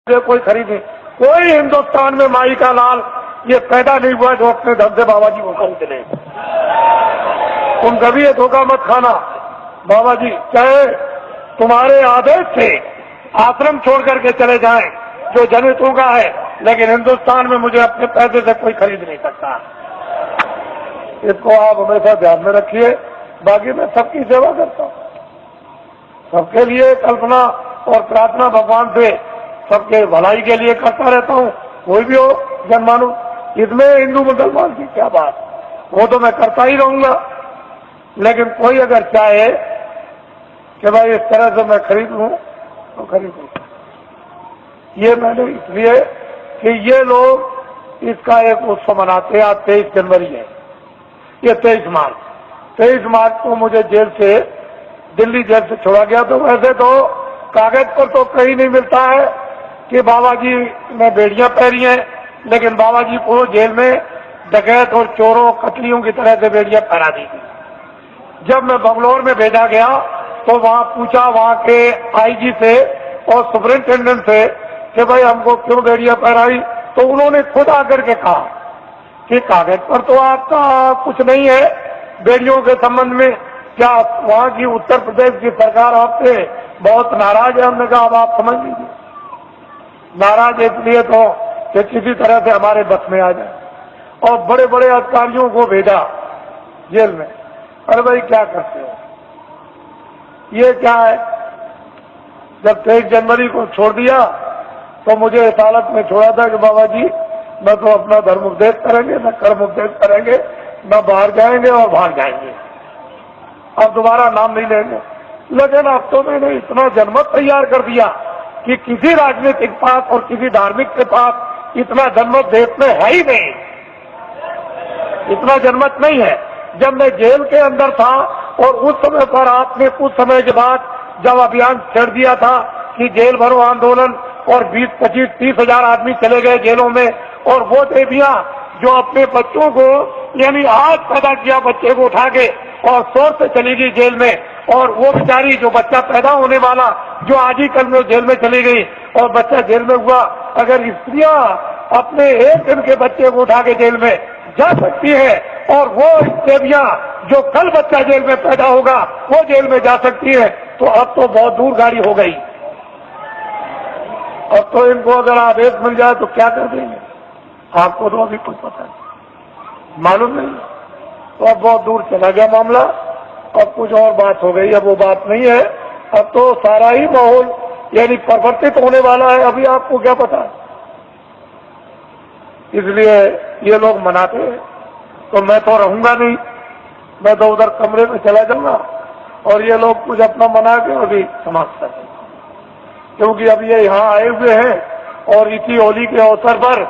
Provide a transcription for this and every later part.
कोई खरीदे। कोई हिंदुस्तान में माई का लाल ये पैदा नहीं हुआ जो अपने धन से बाबा जी को खरीद ले। तुम कभी ये धोखा मत खाना। बाबा जी चाहे तुम्हारे आदेश से आश्रम छोड़ करके चले जाएं जो जनहितों का है, लेकिन हिंदुस्तान में मुझे अपने पैसे से कोई खरीद नहीं सकता। इसको आप हमेशा ध्यान में रखिए। बाकी मैं सबकी सेवा करता हूँ, सबके लिए कल्पना और प्रार्थना भगवान से सबके भलाई के लिए करता रहता हूँ। कोई भी हो जनमानुष, इसमें हिंदू मुसलमान की क्या बात, वो तो मैं करता ही रहूंगा। लेकिन कोई अगर चाहे कि भाई इस तरह से मैं खरीद लूं तो खरीद लूं। ये मैंने इसलिए कि ये लोग इसका एक उत्सव मनाते हैं। आज 23 जनवरी है, ये 23 मार्च को मुझे जेल से, दिल्ली जेल से छोड़ा गया। तो वैसे तो कागज पर तो कहीं नहीं मिलता है कि बाबा जी ने बेड़ियां पहनी हैं, लेकिन बाबा जी को जेल में डकैत और चोरों कतलियों की तरह से बेड़ियां पहना दी थी। जब मैं बंगलौर में भेजा गया तो वहां पूछा वहां के आईजी से और सुपरिंटेंडेंट से कि भाई हमको क्यों बेड़ियां पहनाई, तो उन्होंने खुद आकर के कहा कि कागज पर तो आपका कुछ नहीं है बेड़ियों के संबंध में, क्या वहां की उत्तर प्रदेश की सरकार आपसे बहुत नाराज है। हमने कहा अब आप समझ लीजिए, नाराज इसलिए तो कि किसी तरह से हमारे बस में आ जाए। और बड़े बड़े अधिकारियों को भेजा जेल में। अरे भाई क्या करते हो, ये क्या है। जब 23 जनवरी को छोड़ दिया तो मुझे इस हालत में छोड़ा था कि बाबा जी न तो अपना धर्म उपदेश करेंगे, न कर्म उपदेश करेंगे, न बाहर जाएंगे और भाग जाएंगे, अब दोबारा नाम नहीं लेंगे। लेकिन अब तो मैंने इतना जनमत तैयार कर दिया कि किसी राजनीतिक पास और किसी धार्मिक के पास इतना जनमत देश में है ही नहीं, इतना जनमत नहीं है। जब मैं जेल के अंदर था और उस समय पर आपने कुछ समय के बाद जब अभियान छेड़ दिया था कि जेल भरो आंदोलन, और 20, 25, 30 हजार आदमी चले गए जेलों में, और वो देवियां जो अपने बच्चों को, यानी आज पैदा किया बच्चे को उठा के और शोर से चली गई जेल में, और वो बेचारी जो बच्चा पैदा होने वाला जो आज ही कल में जेल में चली गई और बच्चा जेल में हुआ। अगर स्त्रियां अपने एक दिन के बच्चे को उठा के जेल में जा सकती है और वो देवियां जो कल बच्चा जेल में पैदा होगा वो जेल में जा सकती है, तो अब तो बहुत दूर गाड़ी हो गई। अब तो इनको अगर आदेश मिल जाए तो क्या कर देंगे, आपको तो अभी कुछ पता नहीं, मालूम नहीं। तो अब बहुत दूर चला गया मामला, अब कुछ और बात हो गई। अब वो बात नहीं है, अब तो सारा ही माहौल यानी परिवर्तित होने वाला है, अभी आपको क्या पता है। इसलिए ये लोग मनाते हैं तो मैं तो रहूंगा नहीं, मैं तो उधर कमरे में चला जाऊंगा और ये लोग कुछ अपना मना के अभी समाप्त कर देंगे। क्योंकि अब ये यहाँ आए हुए हैं और इसी होली के अवसर पर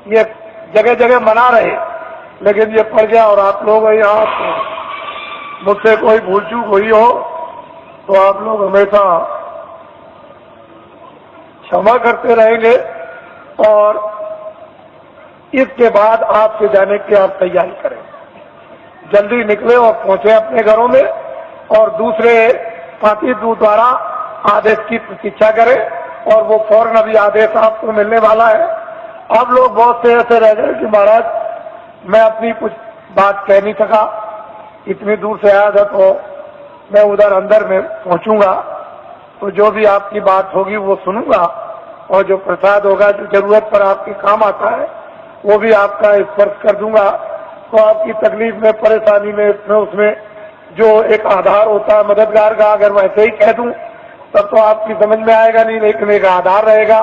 ये जगह जगह मना रहे, लेकिन ये पड़ गया और आप लोग यहाँ मुझसे कोई भूल चूक हुई हो तो आप लोग हमेशा क्षमा करते रहेंगे। और इसके बाद आपसे जाने की आप तैयारी करें, जल्दी निकले और पहुंचे अपने घरों में, और दूसरे पार्टी द्वारा आदेश की प्रतीक्षा करें और वो फौरन अभी आदेश आपको मिलने वाला है। अब लोग बहुत से ऐसे रह गए कि महाराज मैं अपनी कुछ बात कह नहीं सका, इतनी दूर से आया था तो मैं उधर अंदर में पहुंचूंगा तो जो भी आपकी बात होगी वो सुनूंगा, और जो प्रसाद होगा जो जरूरत पर आपके काम आता है वो भी आपका स्पर्श कर दूंगा। तो आपकी तकलीफ में, परेशानी में, उसमें जो एक आधार होता है मददगार का, अगर वैसे ही कह दूं तब तो आपकी समझ में आएगा नहीं, लेकिन एक आधार रहेगा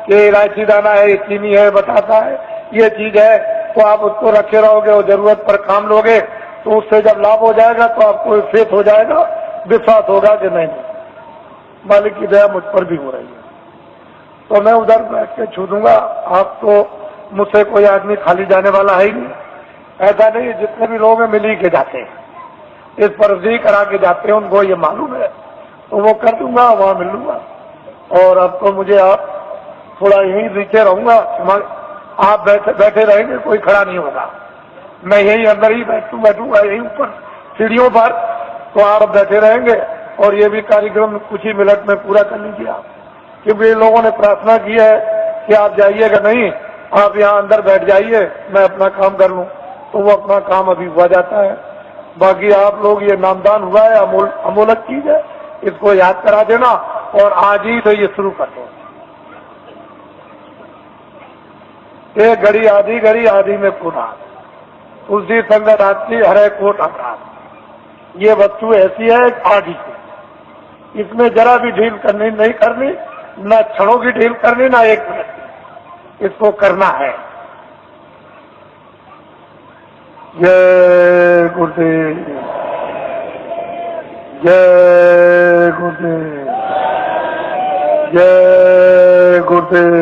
कि इलायची दाना है, चीनी है, बताता है ये चीज है, तो आप उसको रखे रहोगे और जरूरत पर काम लोगे तो उससे जब लाभ हो जाएगा तो आपको फेथ हो जाएगा, विश्वास होगा कि नहीं मालिक की दया मुझ पर भी हो रही है। तो मैं उधर बैठ के छू दूंगा। आप तो मुझसे कोई आदमी खाली जाने वाला है ही नहीं, ऐसा नहीं, जितने भी लोग हैं मिल ही के जाते हैं, इस पर अर्जी करा के जाते हैं, उनको ये मालूम है, तो वो कर दूंगा, वहां मिल लूंगा। और अब तो मुझे आप थोड़ा यहीं नीचे रहूंगा, आप बैठे रहेंगे, कोई खड़ा नहीं होगा, मैं यहीं अंदर ही बैठूंगा यहीं ऊपर सीढ़ियों पर, तो आप बैठे रहेंगे और ये भी कार्यक्रम कुछ ही मिनट में पूरा कर लीजिए आप। क्योंकि इन लोगों ने प्रार्थना की है कि आप जाइएगा नहीं, आप यहाँ अंदर बैठ जाइए, मैं अपना काम कर लूं, तो वो अपना काम अभी हुआ जाता है। बाकी आप लोग, ये नामदान हुआ है, अमोलक चीज है, इसको याद करा देना और आज ही तो ये शुरू कर दो। एक घड़ी आदि में पूरा तुलसी संगत आती हरे कोट अपराध। ये वस्तु ऐसी है आदि की, इसमें जरा भी ढील करनी नहीं करनी, न क्षणों की ढील करनी, ना एक मिनट की, इसको करना है। जय गुरुदेव, जय गुरुदेव, जय गुरुदेव।